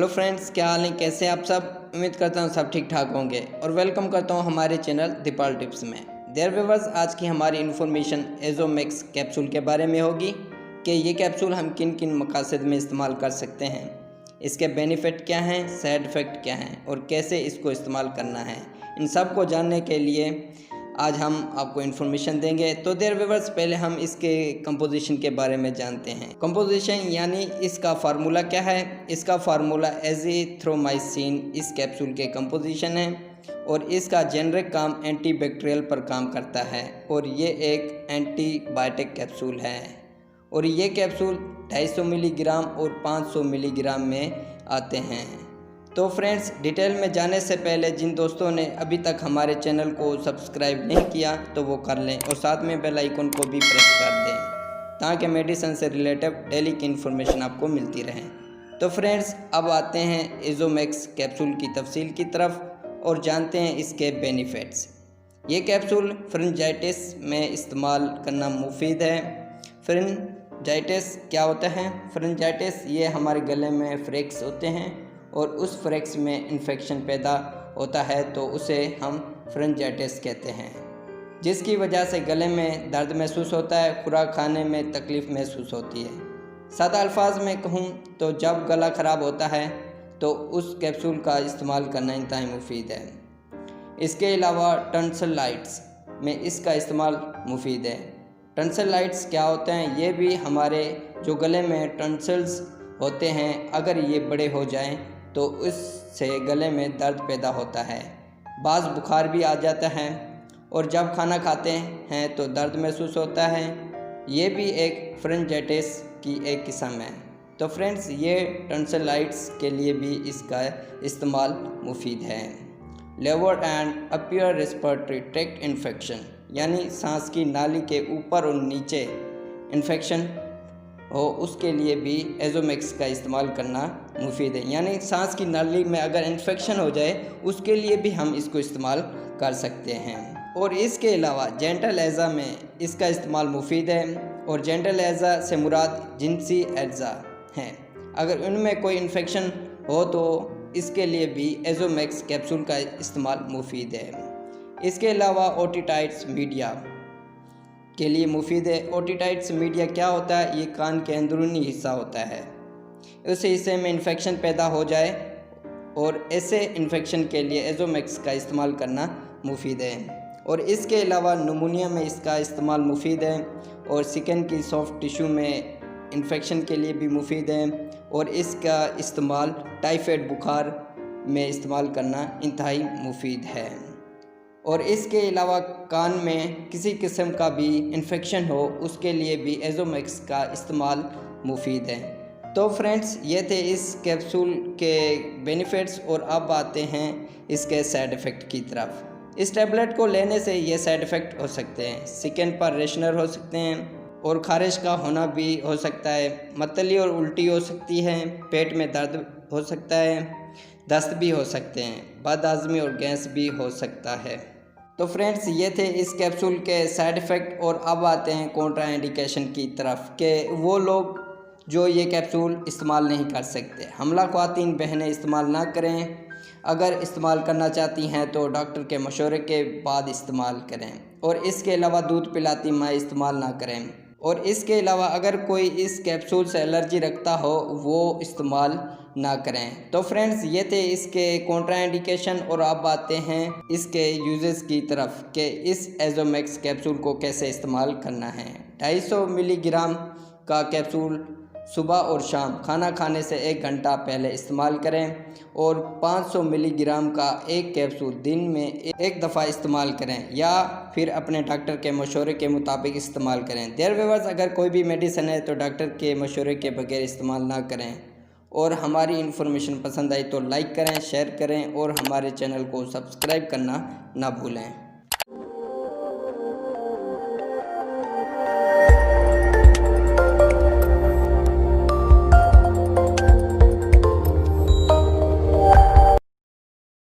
Hello friends, क्या हाल है? कैसे आप सब? उम्मीद करता हूँ सब ठीक ठाक होंगे और वेलकम करता हूँ हमारे चैनल दीपाल टिप्स में। देयर व्यूअर्स, आज की हमारी इन्फॉर्मेशन एजोमैक्स कैप्सूल के बारे में होगी कि ये कैप्सूल हम किन किन मकासद में इस्तेमाल कर सकते हैं, इसके बेनिफिट क्या हैं, साइड इफ़ेक्ट क्या हैं और कैसे इसको इस्तेमाल करना है। इन सब को जानने के लिए आज हम आपको इन्फॉर्मेशन देंगे। तो देयर व्यूअर्स, पहले हम इसके कंपोजिशन के बारे में जानते हैं। कंपोजिशन यानी इसका फार्मूला क्या है। इसका फार्मूला एज़िथ्रोमाइसिन इस कैप्सूल के कंपोजिशन है और इसका जेनरिक काम एंटीबैक्टीरियल पर काम करता है और ये एक एंटीबायोटिक कैप्सूल है और ये कैप्सूल 250 मिलीग्राम और 500 मिलीग्राम में आते हैं। तो फ्रेंड्स, डिटेल में जाने से पहले जिन दोस्तों ने अभी तक हमारे चैनल को सब्सक्राइब नहीं किया तो वो कर लें और साथ में बेल आइकन को भी प्रेस कर दें ताकि मेडिसिन से रिलेटेड डेली की इन्फॉर्मेशन आपको मिलती रहे। तो फ्रेंड्स, अब आते हैं एजोमैक्स कैप्सूल की तफसील की तरफ और जानते हैं इसके बेनिफिट्स। ये कैप्सूल फ्रिंजाइटिस में इस्तेमाल करना मुफीद है। फ्रिंजाइटिस क्या होता है? फ्रिंजाइटिस ये हमारे गले में फ्रेक्स होते हैं और उस फ्रेक्स में इन्फेक्शन पैदा होता है तो उसे हम फ्रिंजाइटिस कहते हैं, जिसकी वजह से गले में दर्द महसूस होता है, खुराक खाने में तकलीफ़ महसूस होती है। सादा अल्फाज में कहूँ तो जब गला ख़राब होता है तो उस कैप्सूल का इस्तेमाल करना इंतहाई मुफीद है। इसके अलावा टंसलाइट्स में इसका इस्तेमाल मुफीद है। टंसलाइट्स क्या होते हैं? ये भी हमारे जो गले में टंसल्स होते हैं, अगर ये बड़े हो जाएं तो उससे गले में दर्द पैदा होता है, बाज़ बुखार भी आ जाता है और जब खाना खाते हैं तो दर्द महसूस होता है। ये भी एक फ्रिंजाइटिस की एक किस्म है। तो फ्रेंड्स, ये टंसलाइट्स के लिए भी इसका इस्तेमाल मुफीद है। Lower and upper respiratory tract infection यानी सांस की नाली के ऊपर और नीचे इन्फेक्शन हो, उसके लिए भी एजोमैक्स का इस्तेमाल करना मुफीद है। यानी सांस की नाली में अगर इन्फेक्शन हो जाए उसके लिए भी हम इसको इस्तेमाल कर सकते हैं। और इसके अलावा जेंटल एज़ा में इसका इस्तेमाल मुफीद है और जेंटल एज़ा से मुराद जिनसी एज़ा है। अगर उनमें कोई इन्फेक्शन हो तो इसके लिए भी एजोमैक्स कैप्सूल का इस्तेमाल मुफीद है। इसके अलावा ओटिटाइटिस मीडिया के लिए मुफीद है। ओटिटाइटिस मीडिया क्या होता है? ये कान के अंदरूनी हिस्सा होता है, उस हिस्से में इन्फेक्शन पैदा हो जाए और ऐसे इन्फेक्शन के लिए एजोमैक्स का इस्तेमाल करना मुफीद है। और इसके अलावा निमोनिया में इसका इस्तेमाल मुफीद है और स्किन की सॉफ्ट टिश्यू में इन्फेक्शन के लिए भी मुफीद है और इसका इस्तेमाल टाइफाइड बुखार में इस्तेमाल करना इंतहाई मुफीद है। और इसके अलावा कान में किसी किस्म का भी इन्फेक्शन हो उसके लिए भी एजोमैक्स का इस्तेमाल मुफीद है। तो फ्रेंड्स, ये थे इस कैप्सूल के बेनिफिट्स और अब आते हैं इसके साइड इफ़ेक्ट की तरफ। इस टैबलेट को लेने से ये साइड इफ़ेक्ट हो सकते हैं। स्किन पर रेशनर हो सकते हैं और खारिश का होना भी हो सकता है, मतली और उल्टी हो सकती है, पेट में दर्द हो सकता है, दस्त भी हो सकते हैं, बदहज़मी और गैस भी हो सकता है। तो फ्रेंड्स, ये थे इस कैप्सूल के साइड इफ़ेक्ट और अब आते हैं कॉन्ट्रा इंडिकेशन की तरफ कि वो लोग जो ये कैप्सूल इस्तेमाल नहीं कर सकते। हमला ख्वातीन बहनें इस्तेमाल ना करें। अगर इस्तेमाल करना चाहती हैं तो डॉक्टर के मशवरे के बाद इस्तेमाल करें और इसके अलावा दूध पिलाती माँ इस्तेमाल ना करें। और इसके अलावा अगर कोई इस कैप्सूल से एलर्जी रखता हो वो इस्तेमाल ना करें। तो फ्रेंड्स, ये थे इसके कॉन्ट्रा इंडिकेशन और अब आते हैं इसके यूजेस की तरफ कि इस एजोमैक्स कैप्सूल को कैसे इस्तेमाल करना है। 250 मिलीग्राम का कैप्सूल सुबह और शाम खाना खाने से 1 घंटा पहले इस्तेमाल करें और 500 मिलीग्राम का एक कैप्सूल दिन में एक दफ़ा इस्तेमाल करें या फिर अपने डॉक्टर के मशवरे के मुताबिक इस्तेमाल करें। देयर व्यूअर्स, अगर कोई भी मेडिसिन है तो डॉक्टर के मशवरे के बगैर इस्तेमाल ना करें। और हमारी इन्फॉर्मेशन पसंद आई तो लाइक करें, शेयर करें और हमारे चैनल को सब्सक्राइब करना ना भूलें।